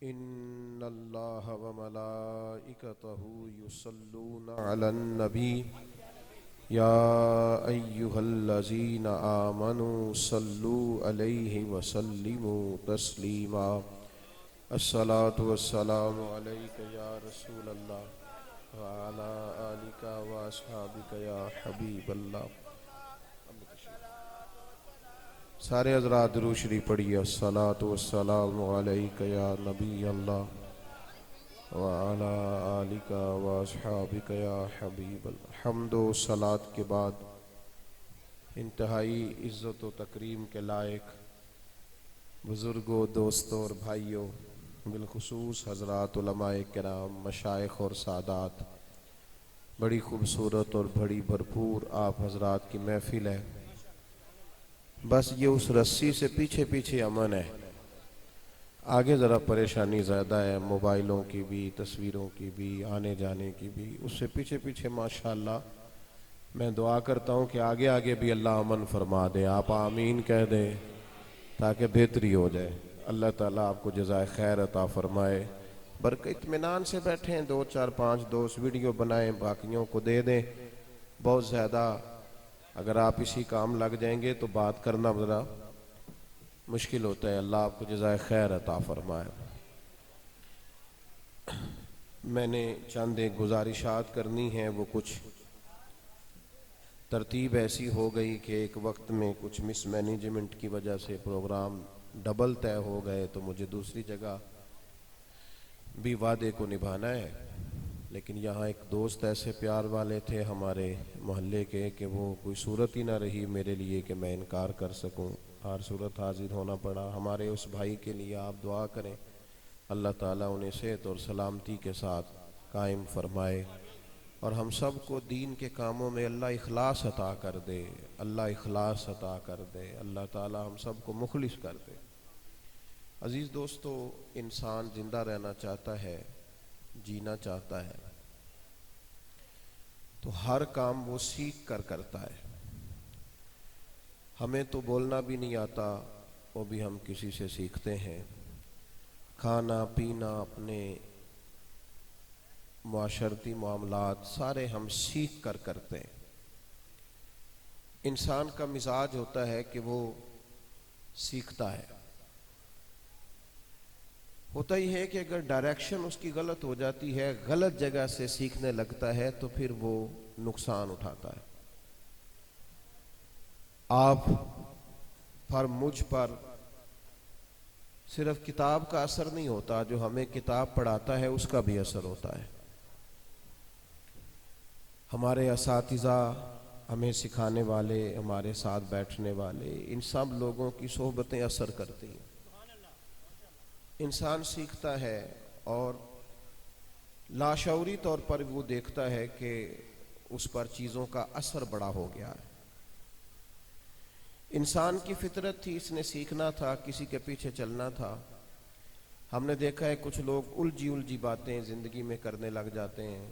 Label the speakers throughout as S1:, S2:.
S1: ان اللہ وملائکتہ یصلون علی النبی یا ایہا الذین آمنوا صلوا علیہ وسلموا تسلیما الصلاة والسلام علیک یا رسول اللہ وعلی آلک واصحابک یا حبیب اللہ۔ سارے حضرات درود شریف پڑھیے۔ الصلاۃ والسلام علیک یا نبی اللہ وعلی آلک واصحابک یا حبیب اللہ۔ حمد و صلاۃ کے بعد انتہائی عزت و تکریم کے لائق بزرگوں، دوستوں اور بھائیوں، بالخصوص حضرات علماء کرام، مشائخ اور سادات، بڑی خوبصورت اور بڑی بھرپور آپ حضرات کی محفل ہے۔ بس یہ اس رسی سے پیچھے پیچھے امن ہے، آگے ذرا پریشانی زیادہ ہے، موبائلوں کی بھی، تصویروں کی بھی، آنے جانے کی بھی۔ اس سے پیچھے پیچھے ماشاءاللہ میں دعا کرتا ہوں کہ آگے آگے بھی اللہ امن فرما دے۔ آپ آمین کہہ دیں تاکہ بہتری ہو جائے۔ اللہ تعالیٰ آپ کو جزائے خیر عطا فرمائے۔ اطمینان سے بیٹھیں، 2 4 5 دوست ویڈیو بنائیں، باقیوں کو دے دیں۔ بہت زیادہ اگر آپ اسی کام لگ جائیں گے تو بات کرنا ذرا مشکل ہوتا ہے۔ اللہ آپ کو جزائے خیر عطا فرمائے۔ میں نے چند ایک گزارشات کرنی ہیں، وہ کچھ ترتیب ایسی ہو گئی کہ ایک وقت میں کچھ مس مینجمنٹ کی وجہ سے پروگرام ڈبل طے ہو گئے، تو مجھے دوسری جگہ بھی وعدے کو نبھانا ہے۔ لیکن یہاں ایک دوست ایسے پیار والے تھے ہمارے محلے کے کہ وہ کوئی صورت ہی نہ رہی میرے لیے کہ میں انکار کر سکوں، ہر صورت حاضر ہونا پڑا۔ ہمارے اس بھائی کے لیے آپ دعا کریں، اللہ تعالیٰ انہیں صحت اور سلامتی کے ساتھ قائم فرمائے، اور ہم سب کو دین کے کاموں میں اللہ اخلاص عطا کر دے، اللہ اخلاص عطا کر دے، اللہ تعالیٰ ہم سب کو مخلص کر دے۔ عزیز دوستو، انسان زندہ رہنا چاہتا ہے، جینا چاہتا ہے، تو ہر کام وہ سیکھ کر کرتا ہے۔ ہمیں تو بولنا بھی نہیں آتا، وہ بھی ہم کسی سے سیکھتے ہیں۔ کھانا پینا، اپنے معاشرتی معاملات سارے ہم سیکھ کر کرتے ہیں۔ انسان کا مزاج ہوتا ہے کہ وہ سیکھتا ہے۔ ہوتا ہی ہے کہ اگر ڈائریکشن اس کی غلط ہو جاتی ہے، غلط جگہ سے سیکھنے لگتا ہے، تو پھر وہ نقصان اٹھاتا ہے۔ آپ پر، مجھ پر صرف کتاب کا اثر نہیں ہوتا، جو ہمیں کتاب پڑھاتا ہے اس کا بھی اثر ہوتا ہے۔ ہمارے اساتذہ، ہمیں سکھانے والے، ہمارے ساتھ بیٹھنے والے، ان سب لوگوں کی صحبتیں اثر کرتی ہیں۔ انسان سیکھتا ہے اور لاشعوری طور پر وہ دیکھتا ہے کہ اس پر چیزوں کا اثر بڑا ہو گیا ہے۔ انسان کی فطرت تھی، اس نے سیکھنا تھا، کسی کے پیچھے چلنا تھا۔ ہم نے دیکھا ہے کچھ لوگ الجھی باتیں زندگی میں کرنے لگ جاتے ہیں۔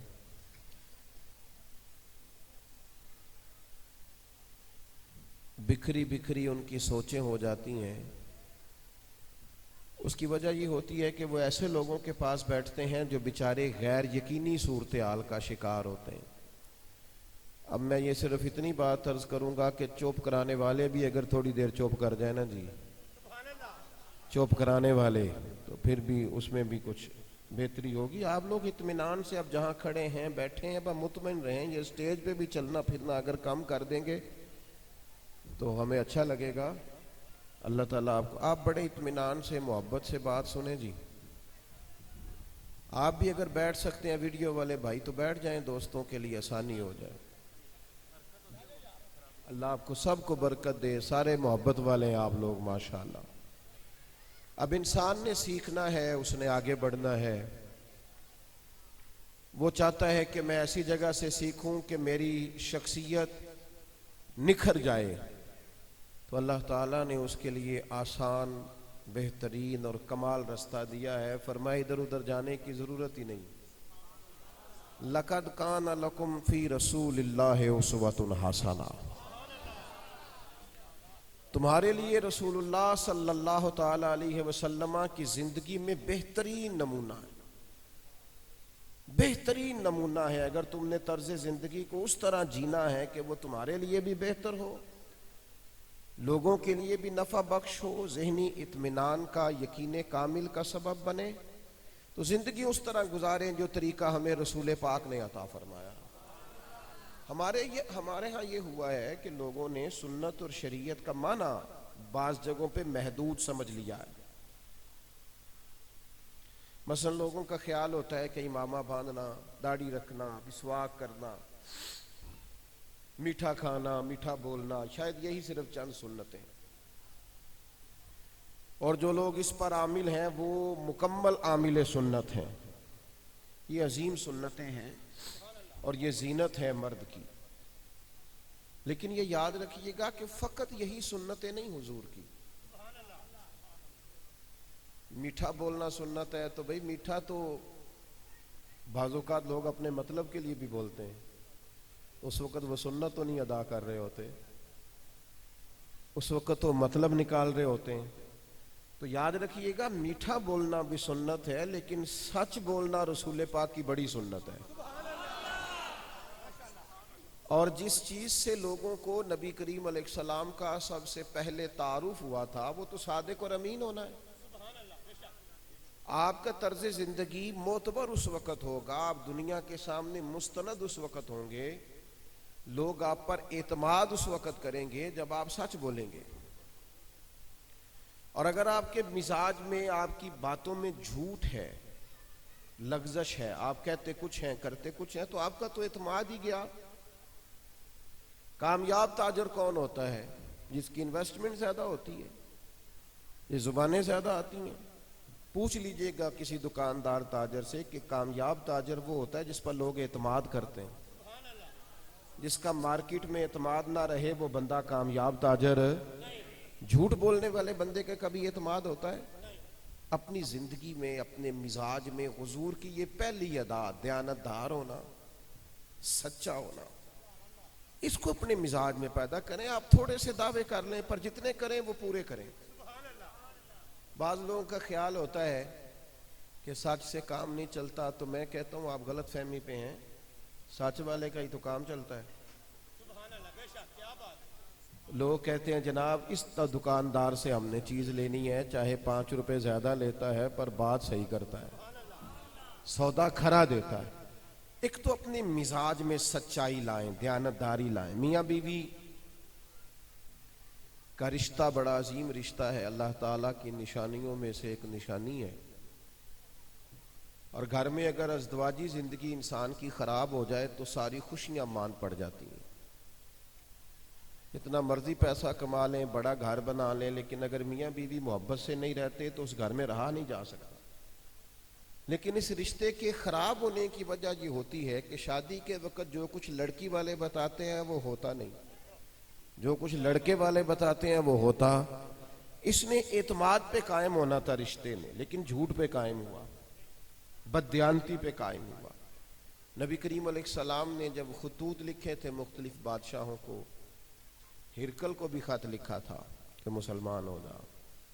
S1: بکھری ان کی سوچیں ہو جاتی ہیں۔ اس کی وجہ یہ ہوتی ہے کہ وہ ایسے لوگوں کے پاس بیٹھتے ہیں جو بیچارے غیر یقینی صورتحال کا شکار ہوتے ہیں۔ اب میں یہ صرف اتنی بات عرض کروں گا کہ چوپ کرانے والے بھی اگر تھوڑی دیر چوپ کر جائیں نا جی، چوپ کرانے والے، تو پھر بھی اس میں بھی کچھ بہتری ہوگی۔ آپ لوگ اطمینان سے اب جہاں کھڑے ہیں، بیٹھے ہیں، اب مطمئن رہیں۔ یہ اسٹیج پہ بھی چلنا پھرنا اگر کم کر دیں گے تو ہمیں اچھا لگے گا۔ اللہ تعالیٰ آپ بڑے اطمینان سے، محبت سے بات سنیں جی۔ آپ بھی اگر بیٹھ سکتے ہیں، ویڈیو والے بھائی، تو بیٹھ جائیں، دوستوں کے لیے آسانی ہو جائے۔ اللہ آپ کو سب کو برکت دے، سارے محبت والے ہیں آپ لوگ ماشاءاللہ۔ اب انسان نے سیکھنا ہے، اس نے آگے بڑھنا ہے۔ وہ چاہتا ہے کہ میں ایسی جگہ سے سیکھوں کہ میری شخصیت نکھر جائے، تو اللہ تعالیٰ نے اس کے لیے آسان، بہترین اور کمال رستہ دیا ہے۔ فرمائے ادھر ادھر جانے کی ضرورت ہی نہیں۔ لَقَدْ كَانَ لَكُمْ فِي رَسُولِ اللَّهِ أُسْوَةٌ حَسَنَةٌ۔ تمہارے لیے رسول اللہ صلی اللہ تعالی علیہ وسلم کی زندگی میں بہترین نمونہ ہے، بہترین نمونہ ہے۔ اگر تم نے طرز زندگی کو اس طرح جینا ہے کہ وہ تمہارے لیے بھی بہتر ہو، لوگوں کے لیے بھی نفع بخش ہو، ذہنی اطمینان کا، یقین کامل کا سبب بنے، تو زندگی اس طرح گزاریں جو طریقہ ہمیں رسول پاک نے عطا فرمایا۔ ہمارے ہاں یہ ہوا ہے کہ لوگوں نے سنت اور شریعت کا معنی بعض جگہوں پہ محدود سمجھ لیا ہے۔ مثلا لوگوں کا خیال ہوتا ہے کہ امامہ باندھنا، داڑھی رکھنا، مسواک کرنا، میٹھا کھانا، میٹھا بولنا، شاید یہی صرف چند سنتیں، اور جو لوگ اس پر عامل ہیں وہ مکمل عامل سنت ہیں۔ یہ عظیم سنتیں ہیں اور یہ زینت ہے مرد کی، لیکن یہ یاد رکھیے گا کہ فقط یہی سنتیں نہیں حضور کی۔ میٹھا بولنا سنت ہے تو بھئی میٹھا تو بعض اوقات لوگ اپنے مطلب کے لیے بھی بولتے ہیں، اس وقت وہ سنت تو نہیں ادا کر رہے ہوتے، اس وقت تو مطلب نکال رہے ہوتے ہیں۔ تو یاد رکھیے گا میٹھا بولنا بھی سنت ہے، لیکن سچ بولنا رسول پاک کی بڑی سنت ہے۔ اور جس چیز سے لوگوں کو نبی کریم علیہ السلام کا سب سے پہلے تعارف ہوا تھا وہ تو صادق اور امین ہونا ہے۔ آپ کا طرز زندگی معتبر اس وقت ہوگا، آپ دنیا کے سامنے مستند اس وقت ہوں گے، لوگ آپ پر اعتماد اس وقت کریں گے جب آپ سچ بولیں گے۔ اور اگر آپ کے مزاج میں، آپ کی باتوں میں جھوٹ ہے، لغزش ہے، آپ کہتے کچھ ہیں کرتے کچھ ہیں، تو آپ کا تو اعتماد ہی گیا۔ کامیاب تاجر کون ہوتا ہے؟ جس کی انویسٹمنٹ زیادہ ہوتی ہے، یہ زبانیں زیادہ آتی ہیں۔ پوچھ لیجئے گا کسی دکاندار تاجر سے کہ کامیاب تاجر وہ ہوتا ہے جس پر لوگ اعتماد کرتے ہیں۔ جس کا مارکیٹ میں اعتماد نہ رہے وہ بندہ کامیاب تاجر۔ جھوٹ بولنے والے بندے کا کبھی اعتماد ہوتا ہے؟ اپنی زندگی میں، اپنے مزاج میں حضور کی یہ پہلی ادا، دیانتدار ہونا، سچا ہونا، اس کو اپنے مزاج میں پیدا کریں۔ آپ تھوڑے سے دعوے کر لیں پر جتنے کریں وہ پورے کریں۔ بعض لوگوں کا خیال ہوتا ہے کہ سچ سے کام نہیں چلتا، تو میں کہتا ہوں آپ غلط فہمی پہ ہیں، سچ والے کا ہی تو کام چلتا ہے۔ لوگ کہتے ہیں جناب اس دکاندار سے ہم نے چیز لینی ہے، چاہے 5 روپے زیادہ لیتا ہے پر بات صحیح کرتا ہے، سودا کھرا دیتا ہے۔ ایک تو اپنے مزاج میں سچائی لائیں، دیانتداری لائیں۔ میاں بیوی کا رشتہ بڑا عظیم رشتہ ہے، اللہ تعالیٰ کی نشانیوں میں سے ایک نشانی ہے، اور گھر میں اگر ازدواجی زندگی انسان کی خراب ہو جائے تو ساری خوشیاں مان پڑ جاتی ہیں۔ اتنا مرضی پیسہ کما لیں، بڑا گھر بنا لیں، لیکن اگر میاں بیوی محبت سے نہیں رہتے تو اس گھر میں رہا نہیں جا سکتا۔ لیکن اس رشتے کے خراب ہونے کی وجہ یہ ہوتی ہے کہ شادی کے وقت جو کچھ لڑکی والے بتاتے ہیں وہ ہوتا نہیں، جو کچھ لڑکے والے بتاتے ہیں وہ ہوتا۔ اس نے اعتماد پہ قائم ہونا تھا رشتے میں، لیکن جھوٹ پہ قائم ہوا، بددیانتی پہ قائم ہوا۔ نبی کریم علیہ السلام نے جب خطوط لکھے تھے مختلف بادشاہوں کو، ہرکل کو بھی خط لکھا تھا کہ مسلمان ہو جا،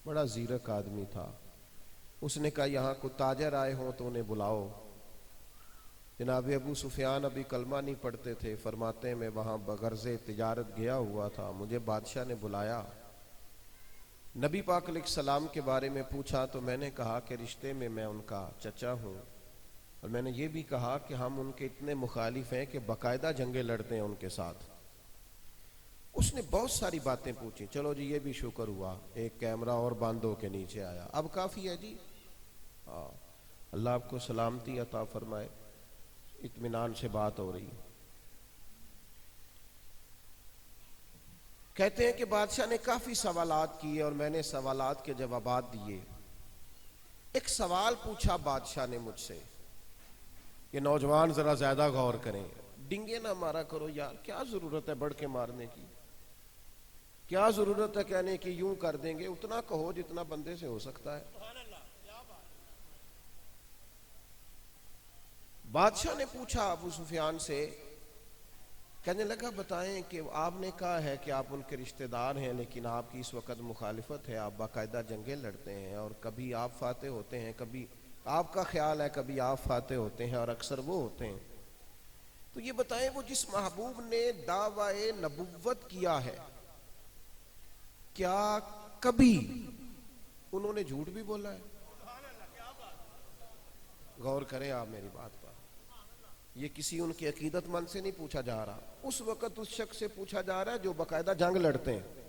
S1: بڑا زیرک آدمی تھا۔ اس نے کہا یہاں کو تاجر آئے ہوں تو انہیں بلاؤ۔ جناب ابو سفیان ابھی کلمہ نہیں پڑھتے تھے، فرماتے ہیں میں وہاں بغرض تجارت گیا ہوا تھا، مجھے بادشاہ نے بلایا، نبی پاک علیہ السلام کے بارے میں پوچھا تو میں نے کہا کہ رشتے میں میں ان کا چچا ہوں، اور میں نے یہ بھی کہا کہ ہم ان کے اتنے مخالف ہیں کہ باقاعدہ جنگیں لڑتے ہیں ان کے ساتھ۔ اس نے بہت ساری باتیں پوچھی، چلو جی یہ بھی شکر ہوا، ایک کیمرہ اور باندھو کے نیچے آیا، اب کافی ہے جی، اللہ آپ کو سلامتی عطا فرمائے، اطمینان سے بات ہو رہی ہے۔ کہتے ہیں کہ بادشاہ نے کافی سوالات کیے اور میں نے سوالات کے جوابات دیے۔ ایک سوال پوچھا بادشاہ نے مجھ سے کہ نوجوان ذرا زیادہ غور کریں، ڈنگے نہ مارا کرو یار، کیا ضرورت ہے بڑھ کے مارنے کی، کیا ضرورت ہے کہنے کی یوں کر دیں گے، اتنا کہو جتنا بندے سے ہو سکتا ہے۔ بادشاہ نے پوچھا ابو سفیان سے کہنے لگا بتائیں کہ آپ نے کہا ہے کہ آپ ان کے رشتہ دار ہیں، لیکن آپ کی اس وقت مخالفت ہے، آپ باقاعدہ جنگیں لڑتے ہیں اور کبھی آپ فاتح ہوتے ہیں، کبھی آپ کا خیال ہے کبھی آپ فاتح ہوتے ہیں اور اکثر وہ ہوتے ہیں، تو یہ بتائیں وہ جس محبوب نے دعوی نبوت کیا ہے کیا کبھی انہوں نے جھوٹ بھی بولا ہے؟ غور کریں آپ میری بات پر، یہ کسی ان کی عقیدت مند سے نہیں پوچھا جا رہا، اس وقت اس شخص سے پوچھا جا رہا ہے جو باقاعدہ جنگ لڑتے ہیں،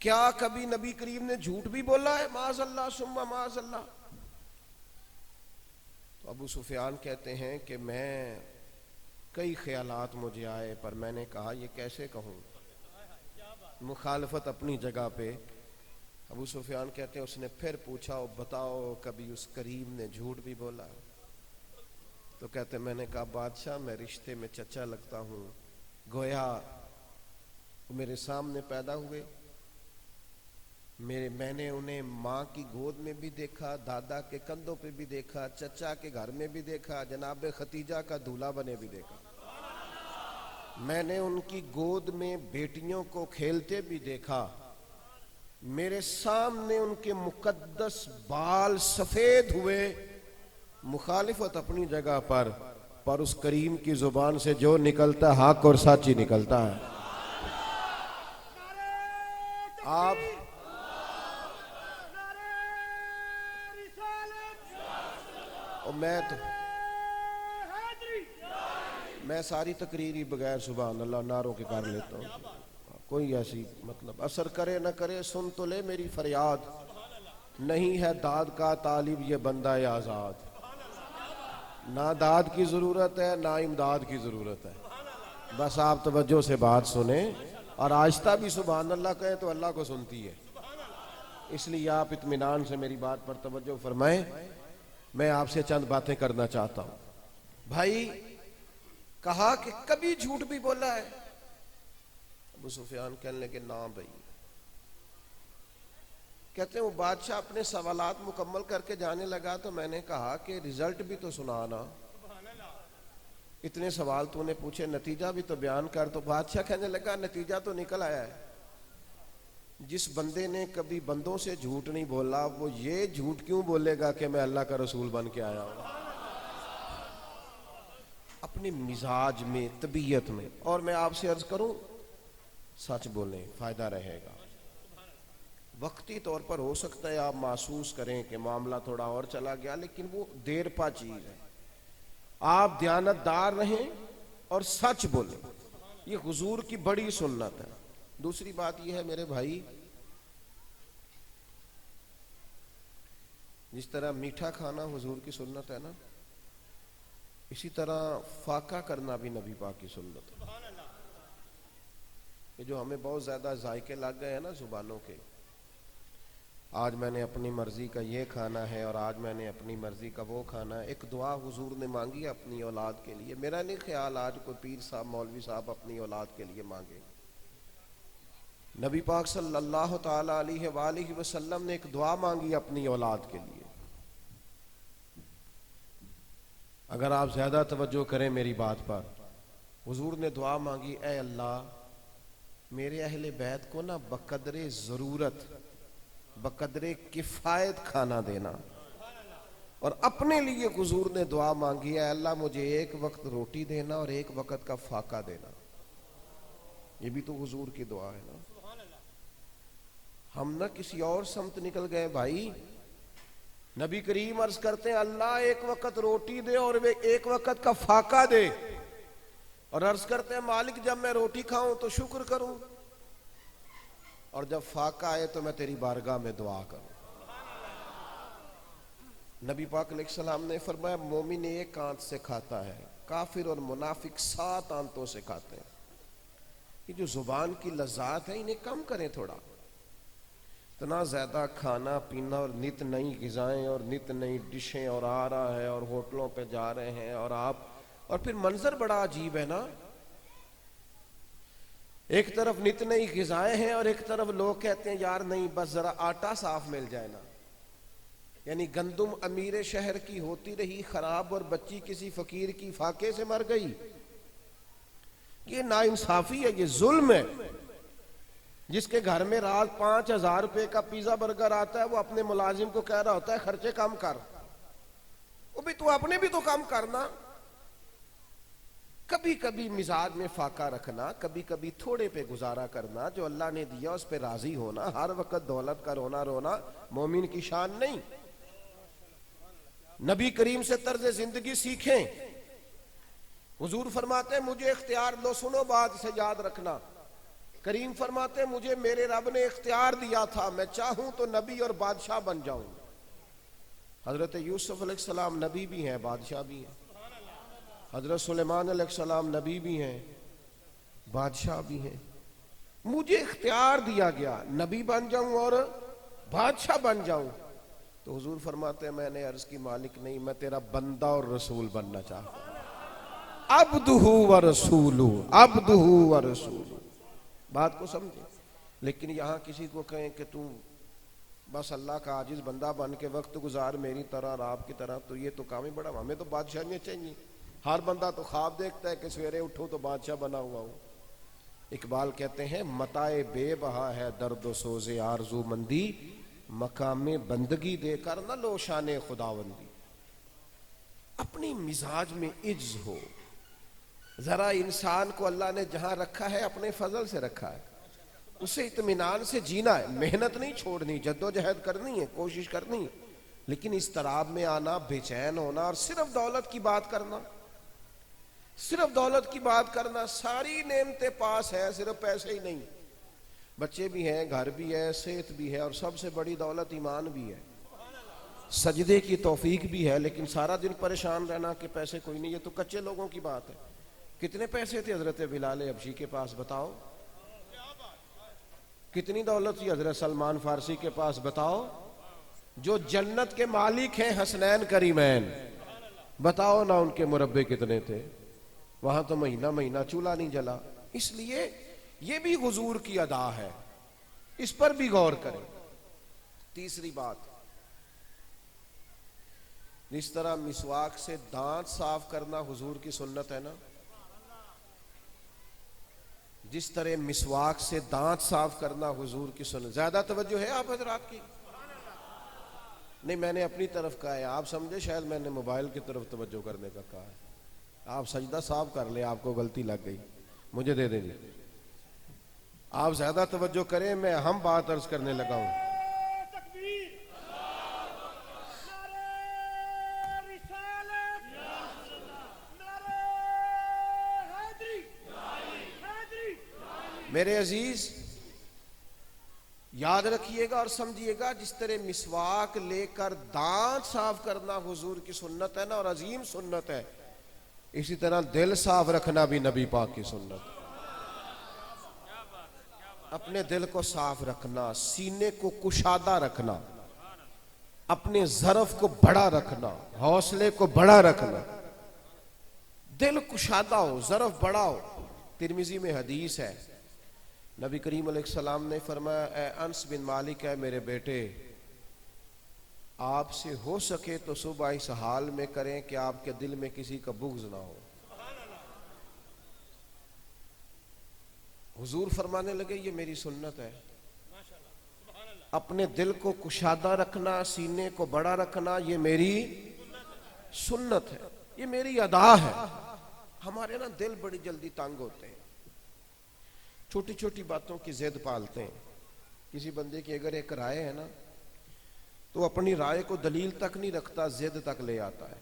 S1: کیا کبھی نبی کریم نے جھوٹ بھی بولا ہے؟ معاذ اللہ ثم معاذ اللہ۔ تو ابو سفیان کہتے ہیں کہ میں کئی خیالات مجھے آئے، پر میں نے کہا یہ کیسے کہوں، مخالفت اپنی جگہ پہ۔ ابو سفیان کہتے ہیں اس نے پھر پوچھا بتاؤ کبھی اس کریم نے جھوٹ بھی بولا؟ تو کہتے میں نے کہا بادشاہ میں رشتے میں چچا لگتا ہوں، گویا میرے سامنے پیدا ہوئے، میں نے انہیں ماں کی گود میں بھی دیکھا، دادا کے کندھوں پہ بھی دیکھا، چچا کے گھر میں بھی دیکھا، جناب ختیجہ کا دولہا بنے بھی دیکھا، میں نے ان کی گود میں بیٹیوں کو کھیلتے بھی دیکھا، میرے سامنے ان کے مقدس بال سفید ہوئے۔ مخالفت اپنی جگہ پر اس کریم کی زبان سے جو نکلتا ہے حق اور سچ ہی نکلتا ہے۔ آپ میں ساری تقریری بغیر سبحان اللہ نعروں کے کر لیتا ہوں، کوئی ایسی مطلب اثر کرے نہ کرے، سن تو لے میری فریاد، نہیں ہے داد کا طالب یہ بندہ آزاد، نہ داد کی ضرورت ہے نہ امداد کی ضرورت ہے، بس آپ توجہ سے بات سنیں اور آہستہ بھی سبحان اللہ کہیں تو اللہ کو سنتی ہے، اس لیے آپ اطمینان سے میری بات پر توجہ فرمائیں۔ میں آپ سے چند باتیں کرنا چاہتا ہوں۔ بھائی کہا کہ کبھی جھوٹ بھی بولا ہے؟ ابو سفیان کہنے لگے نا بھائی۔ کہتے ہیں وہ بادشاہ اپنے سوالات مکمل کر کے جانے لگا تو میں نے کہا کہ رزلٹ بھی تو سنانا، اتنے سوال تو نے پوچھے نتیجہ بھی تو بیان کر۔ تو بادشاہ کہنے لگا نتیجہ تو نکل آیا ہے، جس بندے نے کبھی بندوں سے جھوٹ نہیں بولا وہ یہ جھوٹ کیوں بولے گا کہ میں اللہ کا رسول بن کے آیا ہوں؟ اپنے مزاج میں، طبیعت میں۔ اور میں آپ سے عرض کروں سچ بولیں، فائدہ رہے گا۔ وقتی طور پر ہو سکتا ہے آپ محسوس کریں کہ معاملہ تھوڑا اور چلا گیا، لیکن وہ دیر پا چیز ہے۔ آپ دیانتدار رہیں اور سچ بولیں، یہ حضور کی بڑی سنت ہے۔ دوسری بات یہ ہے میرے بھائی، جس طرح میٹھا کھانا حضور کی سنت ہے نا، اسی طرح فاقہ کرنا بھی نبی پاک کی سنت ہے۔ یہ جو ہمیں بہت زیادہ ذائقے لگ گئے ہیں نا زبانوں کے، آج میں نے اپنی مرضی کا یہ کھانا ہے اور آج میں نے اپنی مرضی کا وہ کھانا ہے۔ ایک دعا حضور نے مانگی اپنی اولاد کے لیے، میرا نہیں خیال آج کوئی پیر صاحب مولوی صاحب اپنی اولاد کے لیے مانگے۔ نبی پاک صلی اللہ تعالی علیہ وآلہ وسلم نے ایک دعا مانگی اپنی اولاد کے لیے۔ اگر آپ زیادہ توجہ کریں میری بات پر، حضور نے دعا مانگی اے اللہ میرے اہل بیت کو نا بقدر ضرورت، بقدر کفایت کھانا دینا، اور اپنے لیے حضور نے دعا مانگی اے اللہ مجھے ایک وقت روٹی دینا اور ایک وقت کا فاقہ دینا۔ یہ بھی تو حضور کی دعا ہے نا۔ ہم نہ کسی اور سمت نکل گئے بھائی۔ نبی کریم عرض کرتے ہیں اللہ ایک وقت روٹی دے اور ایک وقت کا فاقہ دے، اور عرض کرتے ہیں مالک جب میں روٹی کھاؤں تو شکر کروں، اور جب فاقہ آئے تو میں تیری بارگاہ میں دعا کروں۔ نبی پاک علیہ السلام نے فرمایا مومن ایک آنت سے کھاتا ہے، کافر اور منافق 7 آنتوں سے کھاتے ہیں۔ یہ جو زبان کی لذات ہیں انہیں کم کریں تھوڑا، اتنا زیادہ کھانا پینا اور نت نئی غذائیں اور نت نئی ڈشیں اور آ رہا ہے اور ہوٹلوں پہ جا رہے ہیں، اور پھر منظر بڑا عجیب ہے نا، ایک طرف نت نئی غذائیں ہیں اور ایک طرف لوگ کہتے ہیں یار نہیں بس ذرا آٹا صاف مل جائے نا، یعنی گندم امیر شہر کی ہوتی رہی خراب اور بچی کسی فقیر کی فاقے سے مر گئی۔ یہ ناانصافی ہے، یہ ظلم ہے۔ جس کے گھر میں رات 5,000 روپے کا پیزا برگر آتا ہے، وہ اپنے ملازم کو کہہ رہا ہوتا ہے خرچے کم کر، وہ بھی تو اپنے بھی تو کم کرنا۔ کبھی کبھی مزاج میں فاقہ رکھنا، کبھی کبھی تھوڑے پہ گزارا کرنا، جو اللہ نے دیا اس پہ راضی ہونا، ہر وقت دولت کا رونا رونا مومن کی شان نہیں۔ نبی کریم سے طرز زندگی سیکھیں۔ حضور فرماتے ہیں مجھے اختیار دو، سنو بات سے یاد رکھنا۔ کریم فرماتے ہیں مجھے میرے رب نے اختیار دیا تھا، میں چاہوں تو نبی اور بادشاہ بن جاؤں۔ حضرت یوسف علیہ السلام نبی بھی ہیں، بادشاہ بھی ہیں۔ حضرت سلیمان علیہ السلام نبی بھی ہیں، بادشاہ بھی ہیں۔ مجھے اختیار دیا گیا نبی بن جاؤں اور بادشاہ بن جاؤں۔ تو حضور فرماتے ہیں میں نے عرض کی مالک نہیں، میں تیرا بندہ اور رسول بننا چاہتا ہوں۔ عبدہ و رسولہ، عبدہ و رسولہ۔ بات کو سمجھے۔ لیکن یہاں کسی کو کہیں کہ تو بس اللہ کا عاجز بندہ بن کے وقت گزار میری طرح اور آپ کی طرح، تو یہ تو کام ہی بڑا، ہمیں تو بادشاہیاں چاہیے۔ ہر بندہ تو خواب دیکھتا ہے کہ سویرے اٹھوں تو بادشاہ بنا ہوا ہوں۔ اقبال کہتے ہیں متاع بے بہا ہے درد و سوز آرزو مندی، مقام بندگی دے کر نہ لو شان خداوندی۔ اپنی مزاج میں عجز ہو۔ ذرا انسان کو اللہ نے جہاں رکھا ہے اپنے فضل سے رکھا ہے، اسے اطمینان سے جینا ہے، محنت نہیں چھوڑنی، جدوجہد کرنی ہے، کوشش کرنی ہے۔ لیکن اضطراب میں آنا، بے چین ہونا اور صرف دولت کی بات کرنا، صرف دولت کی بات کرنا، ساری نعمتیں پاس ہے، صرف پیسے ہی نہیں، بچے بھی ہیں، گھر بھی ہے، صحت بھی ہے، اور سب سے بڑی دولت ایمان بھی ہے، سجدے کی توفیق بھی ہے، لیکن سارا دن پریشان رہنا کہ پیسے کوئی نہیں، یہ تو کچے لوگوں کی بات ہے۔ کتنے پیسے تھے حضرت بلال حبشی کے پاس بتاؤ؟ کتنی دولت تھی حضرت سلمان فارسی کے پاس بتاؤ؟ جو جنت کے مالک ہیں حسنین کریمین، بتاؤ نا ان کے مربے کتنے تھے؟ وہاں تو مہینہ مہینہ چولہا نہیں جلا۔ اس لیے یہ بھی حضور کی ادا ہے، اس پر بھی غور کریں۔ تیسری بات، جس طرح مسواک سے دانت صاف کرنا حضور کی سنت ہے نا، جس طرح مسواک سے دانت صاف کرنا حضور کی سنت۔ زیادہ توجہ ہے آپ حضرات کی؟ نہیں، میں نے اپنی طرف کہا ہے، آپ سمجھے شاید میں نے موبائل کی طرف توجہ کرنے کا کہا ہے۔ آپ سجدہ صاف کر لیں، آپ کو غلطی لگ گئی، مجھے دے دیں جی۔ آپ زیادہ توجہ کریں، میں اہم بات عرض کرنے لگا ہوں۔ میرے عزیز یاد رکھیے گا اور سمجھیے گا، جس طرح مسواک لے کر دانت صاف کرنا حضور کی سنت ہے نا، اور عظیم سنت ہے، اسی طرح دل صاف رکھنا بھی نبی پاک کی سنت۔ اپنے دل کو صاف رکھنا، سینے کو کشادہ رکھنا، اپنے ظرف کو بڑا رکھنا، حوصلے کو بڑا رکھنا، دل کشادہ ہو، ظرف بڑا ہو۔ ترمذی میں حدیث ہے، نبی کریم علیہ السلام نے فرمایا اے انس بن مالک، ہے میرے بیٹے، آپ سے ہو سکے تو صبح اس حال میں کریں کہ آپ کے دل میں کسی کا بغض نہ ہو۔ حضور فرمانے لگے یہ میری سنت ہے، اپنے دل کو کشادہ رکھنا، سینے کو بڑا رکھنا، یہ میری سنت ہے، یہ میری ادا ہے۔ ہمارے نا دل بڑی جلدی تنگ ہوتے ہیں، چھوٹی چھوٹی باتوں کی ضد پالتے ہیں۔ کسی بندے کی اگر ایک رائے ہے نا، تو اپنی رائے کو دلیل تک نہیں رکھتا، ضد تک لے آتا ہے۔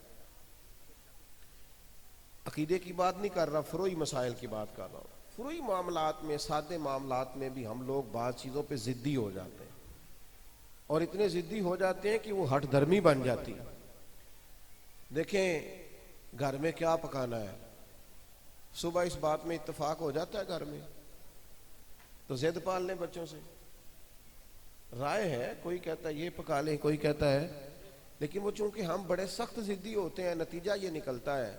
S1: عقیدے کی بات نہیں کر رہا، فروعی مسائل کی بات کر رہا ہوں۔ فروعی معاملات میں، سادے معاملات میں بھی ہم لوگ بعض چیزوں پہ ضدی ہو جاتے ہیں، اور اتنے ضدی ہو جاتے ہیں کہ وہ ہٹ دھرمی بن جاتی ہے۔ دیکھیں گھر میں کیا پکانا ہے، صبح اس بات میں اتفاق ہو جاتا ہے گھر میں، تو ضد پال لیں بچوں سے، رائے ہے، کوئی کہتا ہے یہ پکا لیں، کوئی کہتا ہے، لیکن وہ چونکہ ہم بڑے سخت ضدی ہوتے ہیں، نتیجہ یہ نکلتا ہے،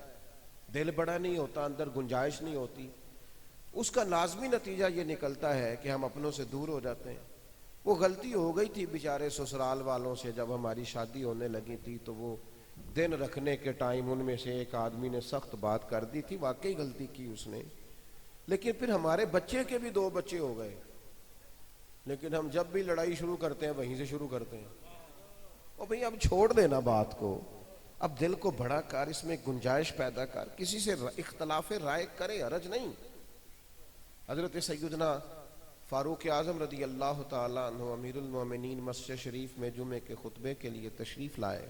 S1: دل بڑا نہیں ہوتا، اندر گنجائش نہیں ہوتی، اس کا لازمی نتیجہ یہ نکلتا ہے کہ ہم اپنوں سے دور ہو جاتے ہیں۔ وہ غلطی ہو گئی تھی بیچارے سسرال والوں سے، جب ہماری شادی ہونے لگی تھی تو وہ دن رکھنے کے ٹائم ان میں سے ایک آدمی نے سخت بات کر دی تھی، واقعی غلطی کی اس نے، لیکن پھر ہمارے بچے کے بھی 2 بچے ہو گئے، لیکن ہم جب بھی لڑائی شروع کرتے ہیں وہیں سے شروع کرتے ہیں. اور بھئی اب چھوڑ دینا بات کو، اب دل کو بڑا کر، اس میں گنجائش پیدا کر، کسی سے اختلاف رائے کرے، حرج نہیں. حضرت سیدنا فاروق اعظم رضی اللہ تعالیٰ عنہ امیر المومنین مسجد شریف میں جمعے کے خطبے کے لیے تشریف لائے.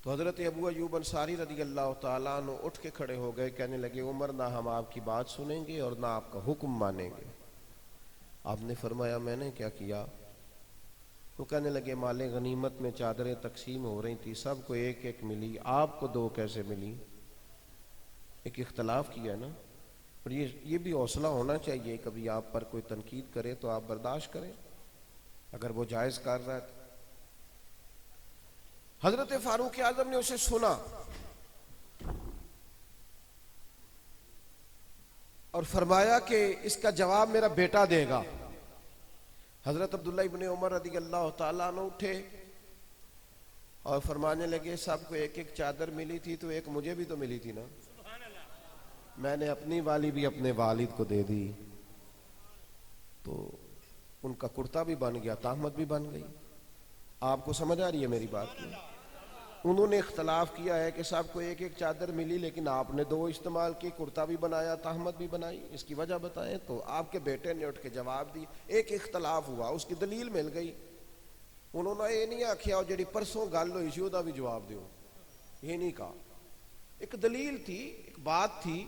S1: تو حضرت ابو ایوب انصاری رضی اللہ تعالیٰ عنہ اٹھ کے کھڑے ہو گئے، کہنے لگے عمر نہ ہم آپ کی بات سنیں گے اور نہ آپ کا حکم مانیں گے. آپ نے فرمایا میں نے کیا کیا؟ وہ کہنے لگے مال غنیمت میں چادریں تقسیم ہو رہی تھی، سب کو ایک ایک ملی، آپ کو 2 کیسے ملی؟ ایک اختلاف کیا نا. اور یہ بھی حوصلہ ہونا چاہیے، کبھی آپ پر کوئی تنقید کرے تو آپ برداشت کریں اگر وہ جائز کر رہا ہے. حضرت فاروق اعظم نے اسے سنا اور فرمایا کہ اس کا جواب میرا بیٹا دے گا. حضرت عبداللہ ابن عمر رضی اللہ تعالیٰ عنہ اٹھے اور فرمانے لگے سب کو ایک ایک چادر ملی تھی تو ایک مجھے بھی تو ملی تھی نا، میں نے اپنی والی بھی اپنے والد کو دے دی. تو ان کا کرتا بھی بن گیا، تہمت بھی بن گئی. آپ کو سمجھ آ رہی ہے میری بات کی؟ انہوں نے اختلاف کیا ہے کہ سب کو ایک ایک چادر ملی، لیکن آپ نے 2 استعمال کی، کرتا بھی بنایا، تہمت بھی بنائی. اس کی وجہ بتائیں. تو آپ کے بیٹے نے اٹھ کے جواب دی. ایک اختلاف ہوا، اس کی دلیل مل گئی. انہوں نے یہ نہیں آکھیا اور جڑی پرسوں گل ہوئی سی وہ بھی جواب دیو، یہ نہیں کہا. ایک دلیل تھی، ایک بات تھی،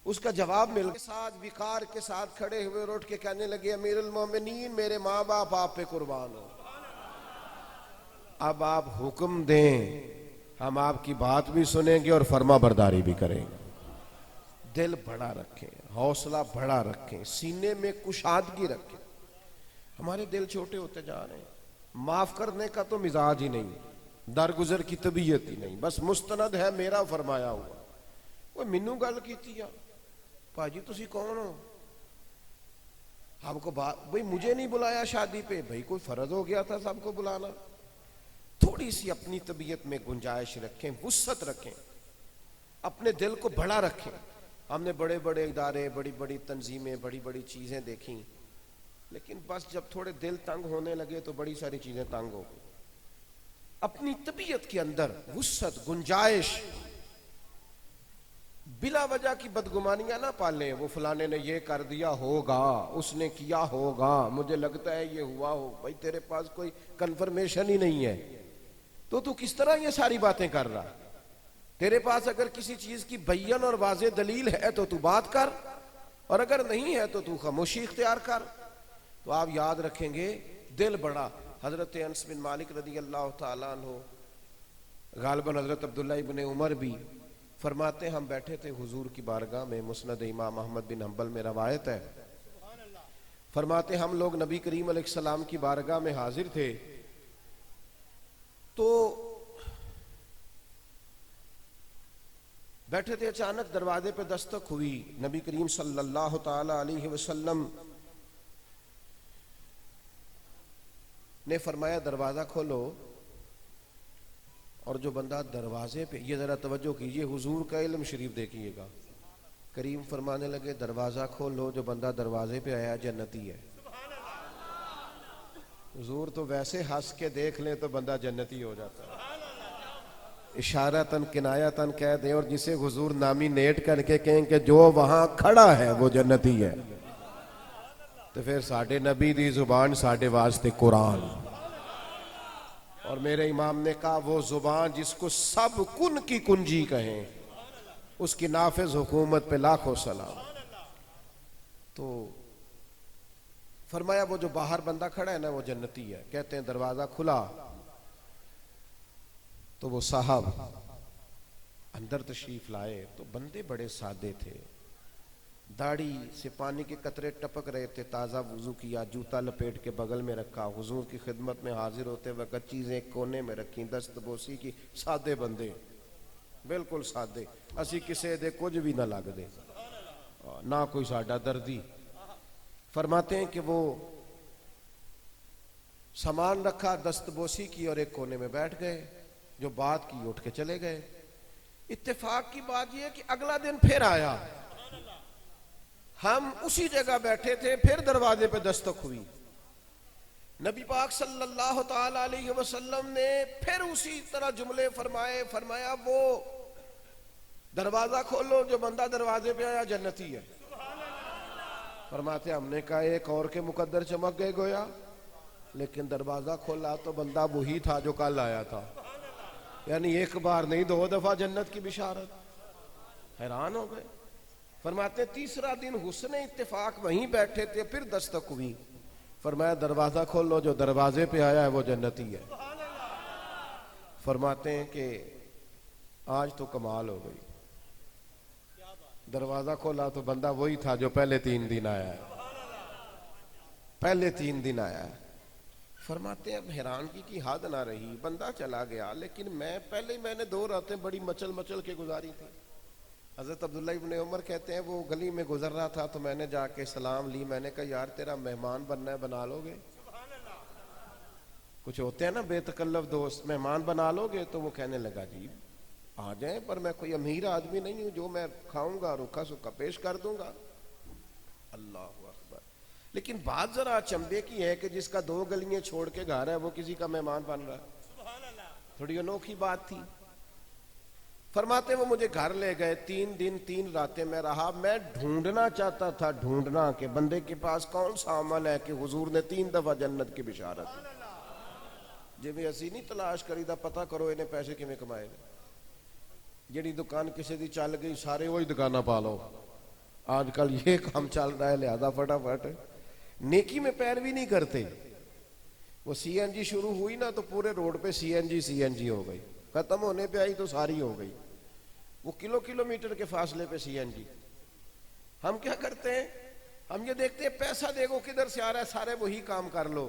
S1: اس کا جواب مل کے ساتھ وقار کے ساتھ کھڑے ہوئے اور اٹھ کے کہنے لگے امیر المومنین میرے ماں باپ آپ پہ قربان ہو، اب آپ حکم دیں، ہم آپ کی بات بھی سنیں گے اور فرما برداری بھی کریں گے. دل بڑا رکھیں، حوصلہ بڑا رکھیں، سینے میں کشادگی رکھیں. ہمارے دل چھوٹے ہوتے جا رہے ہیں. معاف کرنے کا تو مزاج ہی نہیں، درگزر کی طبیعت ہی نہیں، بس مستند ہے میرا فرمایا ہوا. وہ مینوں گل کیتی ہے پاجی تسی کون ہو؟ ہم کو بھئی مجھے نہیں بلایا شادی پہ، بھئی کوئی فرض ہو گیا تھا سب کو بلانا. تھوڑی سی اپنی طبیعت میں گنجائش رکھیں، وسعت رکھیں، اپنے دل کو بڑا رکھیں. ہم نے بڑے بڑے ادارے، بڑی بڑی تنظیمیں، بڑی بڑی چیزیں دیکھیں، لیکن بس جب تھوڑے دل تنگ ہونے لگے تو بڑی ساری چیزیں تنگ ہو گئی. اپنی طبیعت کے اندر وسعت، گنجائش، بلا وجہ کی بدگمانیاں نہ پالیں. وہ فلانے نے یہ کر دیا ہوگا، اس نے کیا ہوگا، مجھے لگتا ہے یہ ہوا ہو. بھائی تیرے پاس کوئی کنفرمیشن ہی نہیں ہے تو کس طرح یہ ساری باتیں کر رہا؟ تیرے پاس اگر کسی چیز کی بین اور واضح دلیل ہے تو بات کر، اور اگر نہیں ہے تو خاموشی اختیار کر. تو آپ یاد رکھیں گے دل بڑا. حضرت انس بن مالک رضی اللہ تعالیٰ عنہ، غالباً حضرت عبداللہ ابن عمر بھی فرماتے ہم بیٹھے تھے حضور کی بارگاہ میں، مسند امام احمد بن حنبل میں روایت ہے. فرماتے ہم لوگ نبی کریم علیہ السلام کی بارگاہ میں حاضر تھے تو بیٹھے تھے، اچانک دروازے پہ دستک ہوئی. نبی کریم صلی اللہ تعالی علیہ وسلم نے فرمایا دروازہ کھولو. اور جو بندہ دروازے پہ، یہ ذرا توجہ کیجئے، حضور کا علم شریف دیکھیے گا. کریم فرمانے لگے دروازہ کھولو، جو بندہ دروازے پہ آیا جنتی ہے. حضور تو ویسے ہنس کے دیکھ لیں تو بندہ جنتی ہو جاتا ہے، اشارتاً کنایتاً کہہ دیں، اور جسے حضور نامینیٹ کر کے کہیں کہ جو وہاں کھڑا ہے وہ جنتی ہے، تو پھر ساڈے نبی دی زبان ساڈے واسطے قرآن. اور میرے امام نے کہا وہ زبان جس کو سب کن کی کنجی کہیں، اس کی نافذ حکومت پہ لاکھوں سلام. تو فرمایا وہ جو باہر بندہ کھڑا ہے نا وہ جنتی ہے. کہتے ہیں دروازہ کھلا تو وہ صاحب اندر تشریف لائے. تو بندے بڑے سادے تھے، داڑھی سے پانی کے قطرے ٹپک رہے تھے، تازہ وضو کیا، جوتا لپیٹ کے بغل میں رکھا، حضور کی خدمت میں حاضر ہوتے وقت چیزیں ایک کونے میں رکھیں، دست بوسی کی. سادے بندے، بالکل سادے، اسی کسے دے کچھ بھی نہ لگ دے، نہ کوئی ساڈا دردی. فرماتے ہیں کہ وہ سامان رکھا، دست بوسی کی، اور ایک کونے میں بیٹھ گئے. جو بات کی اٹھ کے چلے گئے. اتفاق کی بات یہ ہے کہ اگلا دن پھر آیا ہم اسی جگہ بیٹھے تھے، پھر دروازے پہ دستک ہوئی. نبی پاک صلی اللہ تعالی علیہ وسلم نے پھر اسی طرح جملے فرمائے. فرمایا وہ دروازہ کھولو، جو بندہ دروازے پہ آیا جنتی ہے. فرماتے ہم نے کہا ایک اور کے مقدر چمک گئے گویا، لیکن دروازہ کھولا تو بندہ وہی تھا جو کل آیا تھا. یعنی ایک بار نہیں 2 دفعہ جنت کی بشارت. حیران ہو گئے. فرماتے تیسرا دن حسن اتفاق وہیں بیٹھے تھے، پھر دستک ہوئی. فرمایا دروازہ کھولو، جو دروازے پہ آیا ہے وہ جنتی ہے. فرماتے ہیں کہ آج تو کمال ہو گئی. دروازہ کھولا تو بندہ وہی تھا جو پہلے 3 دن آیا ہے. پہلے 3 دن آیا ہے. فرماتے ہیں اب حیرانگی کی حد نہ رہی. بندہ چلا گیا، لیکن میں نے 2 راتیں بڑی مچل مچل کے گزاری تھی. حضرت عبداللہ ابن عمر کہتے ہیں وہ گلی میں گزر رہا تھا تو میں نے جا کے سلام لی. میں نے کہا یار تیرا مہمان بننا ہے، بنا لو گے؟ کچھ ہوتے ہیں نا بے تکلف دوست، مہمان بنا لو گے؟ تو وہ کہنے لگا جی آ جائیں، پر میں کوئی امیر آدمی نہیں ہوں، جو میں کھاؤں گا روکھا سکھا پیش کر دوں گا. اللہ اکبر. لیکن بات ذرا چمبے کی ہے کہ جس کا 2 گلیاں چھوڑ کے گھر ہے وہ کسی کا مہمان بن رہا ہے. تھوڑی انوکھی بات تھی. فرماتے وہ مجھے گھر لے گئے. 3 دن 3 راتیں میں رہا. میں ڈھونڈنا چاہتا تھا، ڈھونڈنا کہ بندے کے پاس کون سا عمل ہے کہ حضور نے 3 دفعہ جنت کی بشارت دی. جی میں اسی نہیں تلاش کری دا پتہ کرو انہیں پیسے کیویں کمائے گا. جڑی دکان کسی دی چل گئی سارے وہی دکانہ پا لو. آج کل یہ کام چل رہا ہے، لہذا فٹافٹ نیکی میں پیروی نہیں کرتے. وہ سی این جی شروع ہوئی نا تو پورے روڈ پہ سی این جی ہو گئی. ختم ہونے پہ آئی تو ساری ہو گئی. وہ کلومیٹر کے فاصلے پہ سی این جی. ہم کیا کرتے ہیں؟ ہم یہ دیکھتے ہیں پیسہ دیکھو کدھر سے آ رہا ہے، سارے وہی کام کر لو.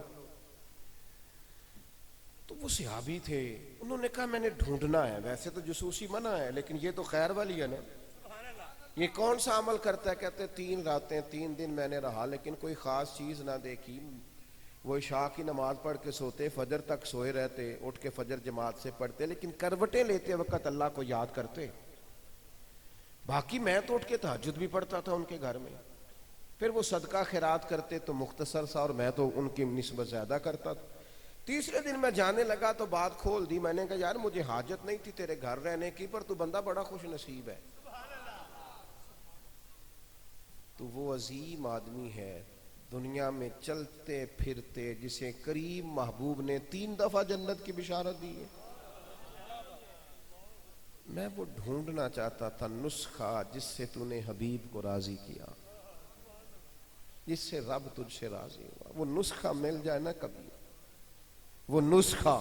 S1: تو وہ صحابی تھے، انہوں نے کہا میں نے ڈھونڈنا ہے. ویسے تو جسوسی منع ہے، لیکن یہ تو خیر والی ہے نا. یہ کون سا عمل کرتا ہے؟ کہتے 3 راتیں 3 دن میں نے رہا لیکن کوئی خاص چیز نہ دیکھی. وہ عشاء کی نماز پڑھ کے سوتے، فجر تک سوئے رہتے، اٹھ کے فجر جماعت سے پڑھتے، لیکن کروٹیں لیتے وقت اللہ کو یاد کرتے. باقی میں تو اٹھ کے تہجد بھی پڑھتا تھا ان کے گھر میں. پھر وہ صدقہ خیرات کرتے تو مختصر سا، اور میں تو ان کی نسبت زیادہ کرتا تھا. تیسرے دن میں جانے لگا تو بات کھول دی. میں نے کہا یار مجھے حاجت نہیں تھی تیرے گھر رہنے کی، پر تو بندہ بڑا خوش نصیب ہے. تو وہ عظیم آدمی ہے دنیا میں چلتے پھرتے جسے کریم محبوب نے 3 دفعہ جنت کی بشارت دی ہے. میں وہ ڈھونڈنا چاہتا تھا نسخہ جس سے تو نے حبیب کو راضی کیا، جس سے رب تجھ سے راضی ہوا. وہ نسخہ مل جائے نا کبھی، وہ نسخہ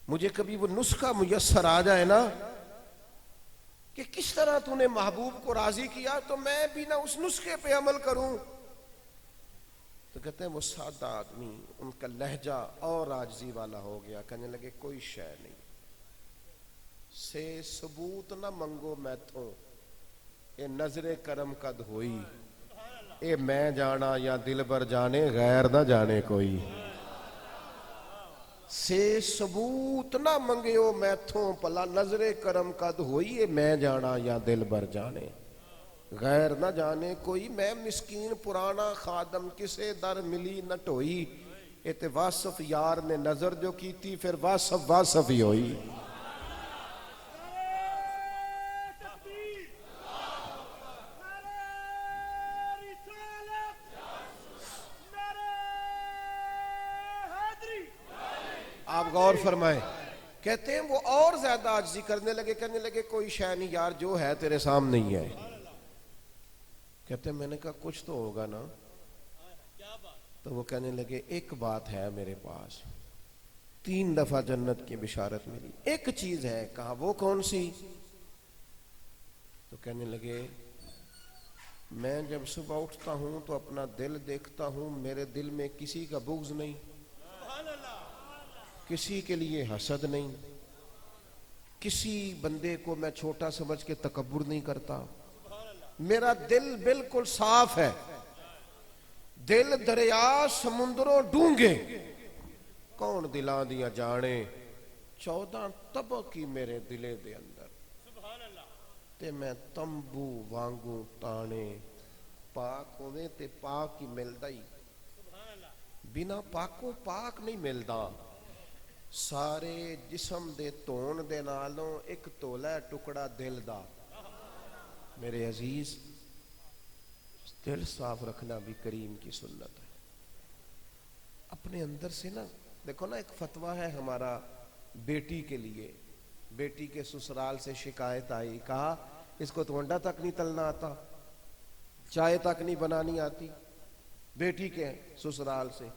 S1: مجھے کبھی وہ نسخہ میسر آ جائے نا کہ کس طرح تو نے محبوب کو راضی کیا، تو میں بھی نہ اس نسخے پہ عمل کروں. تو کہتے ہیں وہ سادہ آدمی، ان کا لہجہ اور عاجزی والا ہو گیا. کہنے لگے کوئی شے نہیں سے ثبوت نہ منگو میتھوں، اے نظر کرم قد ہوئی، اے میں جانا یا دل بر جانے غیر نہ جانے کوئی. سے ثبوت نہ منگیو میتھوں، پلا نظر کرم قد ہوئی، اے میں جانا یا دل بر جانے غیر نہ جانے کوئی. میں مسکین پرانا خادم کسے در ملی نہ ٹوئی، اے تے واصف یار نے نظر جو کی تھی پھر واصف ہی ہوئی. آپ غور فرمائیں. کہتے ہیں وہ اور زیادہ عاجزی کرنے لگے. کہنے لگے کوئی شے نہیں یار، جو ہے تیرے سامنے ہی ہے. کہتے ہیں میں نے کہا کچھ تو ہوگا نا. تو وہ کہنے لگے ایک بات ہے میرے پاس، 3 دفعہ جنت کی بشارت ملی، ایک چیز ہے. کہا وہ کون سی؟ تو کہنے لگے میں جب صبح اٹھتا ہوں تو اپنا دل دیکھتا ہوں، میرے دل میں کسی کا بغض نہیں، کسی کے لیے حسد نہیں، کسی بندے کو میں چھوٹا سمجھ کے تکبر نہیں کرتا. میرا دل بالکل صاف ہے. دل دریا سمندروں ڈونگے، کون دلاں دیاں جانے، 14 طبق کی میرے دلے دے اندر. تے میں تمبو وانگوں تانے پاک ہوئے تے پاک ہی ملدا ہی بنا پاکوں پاک نہیں ملدا سارے جسم دے تون دے نالوں ایک تولا ٹکڑا دل دا میرے عزیز دل صاف رکھنا بھی کریم کی سنت ہے اپنے اندر سے نا دیکھو نا ایک فتویٰ ہے ہمارا بیٹی کے لیے بیٹی کے سسرال سے شکایت آئی کہا اس کو تو انڈا تک نہیں تلنا آتا چائے تک نہیں بنانی آتی بیٹی کے سسرال سے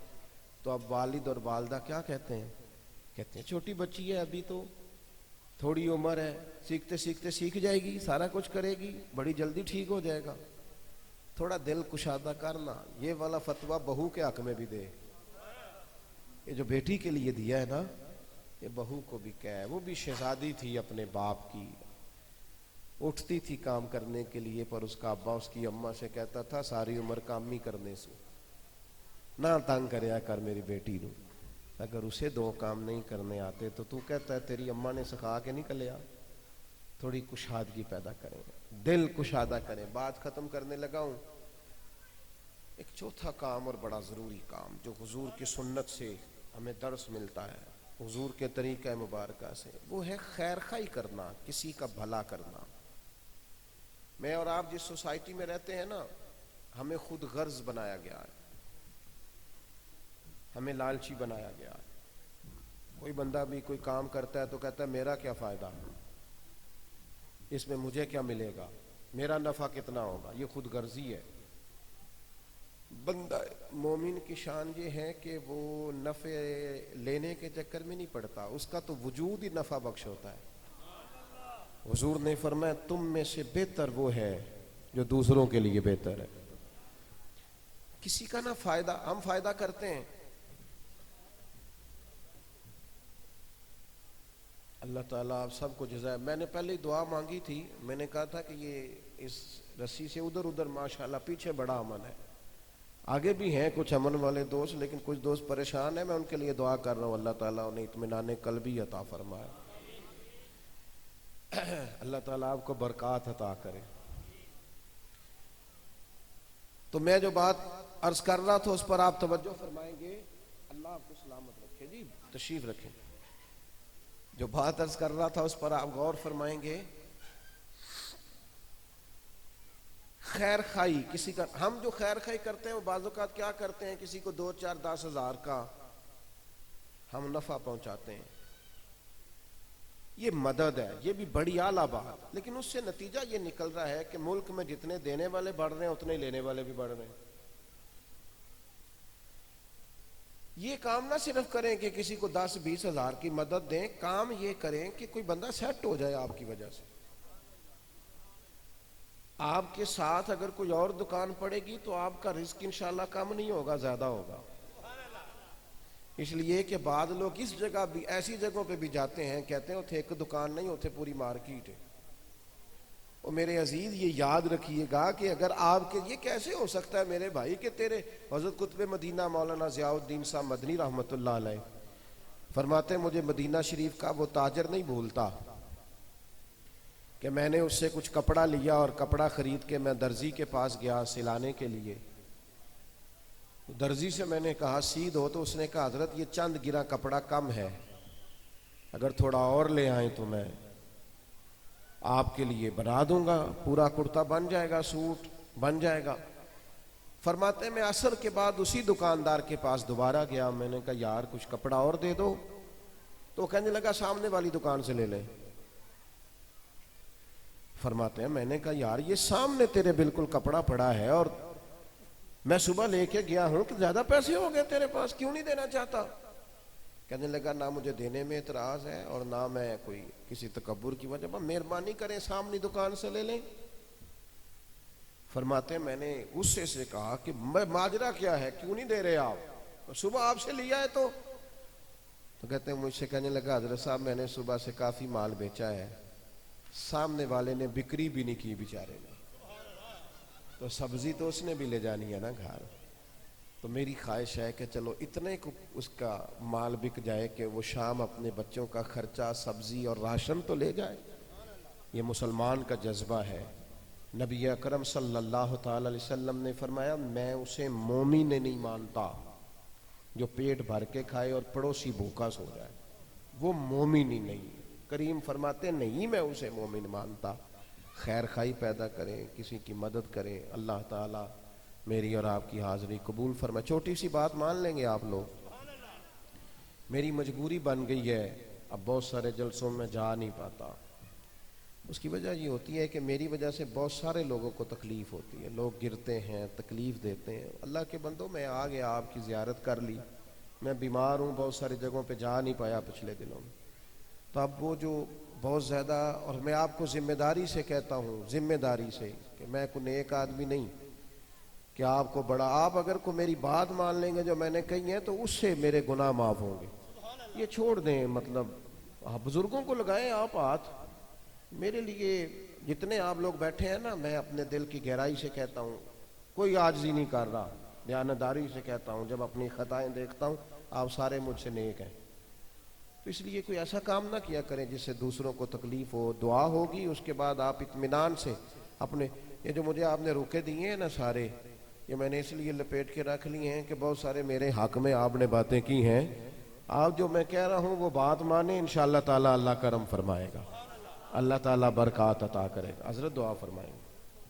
S1: تو اب والد اور والدہ کیا کہتے ہیں چھوٹی بچی ہے ابھی تو تھوڑی عمر ہے سیکھتے سیکھتے سیکھ جائے گی سارا کچھ کرے گی بڑی جلدی ٹھیک ہو جائے گا تھوڑا دل کشادہ کرنا یہ والا فتویٰ بہو کے حق میں بھی دے یہ جو بیٹی کے لیے دیا ہے نا یہ بہو کو بھی کہے وہ بھی شہزادی تھی اپنے باپ کی اٹھتی تھی کام کرنے کے لیے پر اس کا ابا اس کی اماں سے کہتا تھا ساری عمر کام ہی کرنے سے نہ تنگ کریا کر میری بیٹی نو اگر اسے دو کام نہیں کرنے آتے تو کہتا ہے تیری اماں نے سکھا کے نہیں کلیا تھوڑی کشادگی پیدا کریں دل کشادہ کریں بات ختم کرنے لگا ہوں ایک چوتھا کام اور بڑا ضروری کام جو حضور کی سنت سے ہمیں درس ملتا ہے حضور کے طریقہ مبارکہ سے وہ ہے خیر خواہی کرنا کسی کا بھلا کرنا میں اور آپ جس سوسائٹی میں رہتے ہیں نا ہمیں خود غرض بنایا گیا ہے ہمیں لالچی بنایا گیا ہے کوئی بندہ بھی کوئی کام کرتا ہے تو کہتا ہے میرا کیا فائدہ اس میں مجھے کیا ملے گا میرا نفع کتنا ہوگا یہ خود غرضی ہے بندہ مومن کی شان یہ ہے کہ وہ نفع لینے کے چکر میں نہیں پڑتا اس کا تو وجود ہی نفع بخش ہوتا ہے حضور نے فرمایا تم میں سے بہتر وہ ہے جو دوسروں کے لیے بہتر ہے کسی کا نہ فائدہ ہم فائدہ کرتے ہیں اللہ تعالیٰ آپ سب کو جزائے میں نے پہلے دعا مانگی تھی میں نے کہا تھا کہ یہ اس رسی سے ادھر ادھر ماشاءاللہ پیچھے بڑا امن ہے آگے بھی ہیں کچھ امن والے دوست لیکن کچھ دوست پریشان ہیں میں ان کے لیے دعا کر رہا ہوں اللہ تعالیٰ انہیں اطمینان قلبی عطا فرمائے اللہ تعالیٰ آپ کو برکات عطا کرے تو میں جو بات عرض کر رہا تھا اس پر آپ توجہ فرمائیں گے اللہ آپ کو سلامت رکھے جی تشریف رکھیں جو بات عرض کر رہا تھا اس پر آپ غور فرمائیں گے خیر خواہی کسی کا ہم جو خیر خواہی کرتے ہیں وہ بعض اوقات کیا کرتے ہیں کسی کو 2 4 10 ہزار کا ہم نفع پہنچاتے ہیں یہ مدد ہے یہ بھی بڑی اعلیٰ بات لیکن اس سے نتیجہ یہ نکل رہا ہے کہ ملک میں جتنے دینے والے بڑھ رہے ہیں اتنے لینے والے بھی بڑھ رہے ہیں یہ کام نہ صرف کریں کہ کسی کو 10 20 ہزار کی مدد دیں کام یہ کریں کہ کوئی بندہ سیٹ ہو جائے آپ کی وجہ سے آپ کے ساتھ اگر کوئی اور دکان پڑے گی تو آپ کا رزق انشاءاللہ کم نہیں ہوگا زیادہ ہوگا اس لیے کہ بعض لوگ اس جگہ بھی ایسی جگہوں پہ بھی جاتے ہیں کہتے ہیں اتھے ایک دکان نہیں اتھے پوری مارکیٹ ہے اور میرے عزیز یہ یاد رکھیے گا کہ اگر آپ کے یہ کیسے ہو سکتا ہے میرے بھائی کہ تیرے حضرت قطب مدینہ مولانا ضیاء الدین صاحب مدنی رحمۃ اللہ علیہ فرماتے ہیں مجھے مدینہ شریف کا وہ تاجر نہیں بھولتا کہ میں نے اس سے کچھ کپڑا لیا اور کپڑا خرید کے میں درزی کے پاس گیا سلانے کے لیے درزی سے میں نے کہا سی دو تو اس نے کہا حضرت یہ چند گرا کپڑا کم ہے اگر تھوڑا اور لے آئیں تو میں آپ کے لیے بنا دوں گا پورا کرتا بن جائے گا سوٹ بن جائے گا فرماتے ہیں میں عصر کے بعد اسی دکاندار کے پاس دوبارہ گیا میں نے کہا یار کچھ کپڑا اور دے دو تو کہنے لگا سامنے والی دکان سے لے لیں فرماتے ہیں میں نے کہا یار یہ سامنے تیرے بالکل کپڑا پڑا ہے اور میں صبح لے کے گیا ہوں کہ زیادہ پیسے ہو گئے تیرے پاس کیوں نہیں دینا چاہتا کہنے لگا نہ مجھے دینے میں اعتراض ہے اور نہ میں کوئی کسی تکبر کی وجہ پر مہربانی کریں سامنے دکان سے لے لیں فرماتے ہیں میں نے غصے سے کہا کہ ماجرا کیا ہے کیوں نہیں دے رہے آپ صبح آپ سے لیا ہے تو کہتے ہیں مجھ سے کہنے لگا حضرت صاحب میں نے صبح سے کافی مال بیچا ہے سامنے والے نے بکری بھی نہیں کی بیچارے نے تو سبزی تو اس نے بھی لے جانی ہے نا گھر تو میری خواہش ہے کہ چلو اتنے کو اس کا مال بک جائے کہ وہ شام اپنے بچوں کا خرچہ سبزی اور راشن تو لے جائے یہ مسلمان کا جذبہ ہے۔ نبی اکرم صلی اللہ تعالی علیہ وسلم نے فرمایا میں اسے مومن نہیں مانتا جو پیٹ بھر کے کھائے اور پڑوسی بھوکا سو جائے، وہ مومن ہی نہیں۔ کریم فرماتے نہیں میں اسے مومن مانتا۔ خیر خائی پیدا کریں، کسی کی مدد کریں، اللہ تعالیٰ میری اور آپ کی حاضری قبول فرمائے۔ چھوٹی سی بات مان لیں گے آپ لوگ، میری مجبوری بن گئی ہے اب بہت سارے جلسوں میں جا نہیں پاتا۔ اس کی وجہ یہ ہوتی ہے کہ میری وجہ سے بہت سارے لوگوں کو تکلیف ہوتی ہے، لوگ گرتے ہیں، تکلیف دیتے ہیں۔ اللہ کے بندوں میں آ گیا، آپ کی زیارت کر لی، میں بیمار ہوں، بہت ساری جگہوں پہ جا نہیں پایا پچھلے دنوں میں، تو اب وہ جو بہت زیادہ، اور میں آپ کو ذمہ داری سے کہتا ہوں، ذمہ داری سے، کہ میں کوئی نیک آدمی نہیں کہ آپ کو بڑا، آپ اگر کو میری بات مان لیں گے جو میں نے کہی ہے تو اس سے میرے گناہ معاف ہوں گے۔ یہ چھوڑ دیں، مطلب بزرگوں کو لگائیں آپ ہاتھ۔ میرے لیے جتنے آپ لوگ بیٹھے ہیں نا، میں اپنے دل کی گہرائی سے کہتا ہوں، کوئی عاجزی نہیں کر رہا، دیانتداری سے کہتا ہوں، جب اپنی خطائیں دیکھتا ہوں آپ سارے مجھ سے نیک ہیں، تو اس لیے کوئی ایسا کام نہ کیا کریں جس سے دوسروں کو تکلیف ہو۔ دعا ہوگی، اس کے بعد آپ اطمینان سے اپنے، یہ جو مجھے آپ نے روکے دیے ہیں نا سارے، یہ میں نے اس لیے لپیٹ کے رکھ لیے ہیں کہ بہت سارے میرے حق میں آپ نے باتیں کی ہیں، آپ جو میں کہہ رہا ہوں وہ بات مانیں، انشاءاللہ تعالی اللہ کرم فرمائے گا، اللہ تعالیٰ برکات عطا کرے گا۔ حضرت دعا فرمائیں۔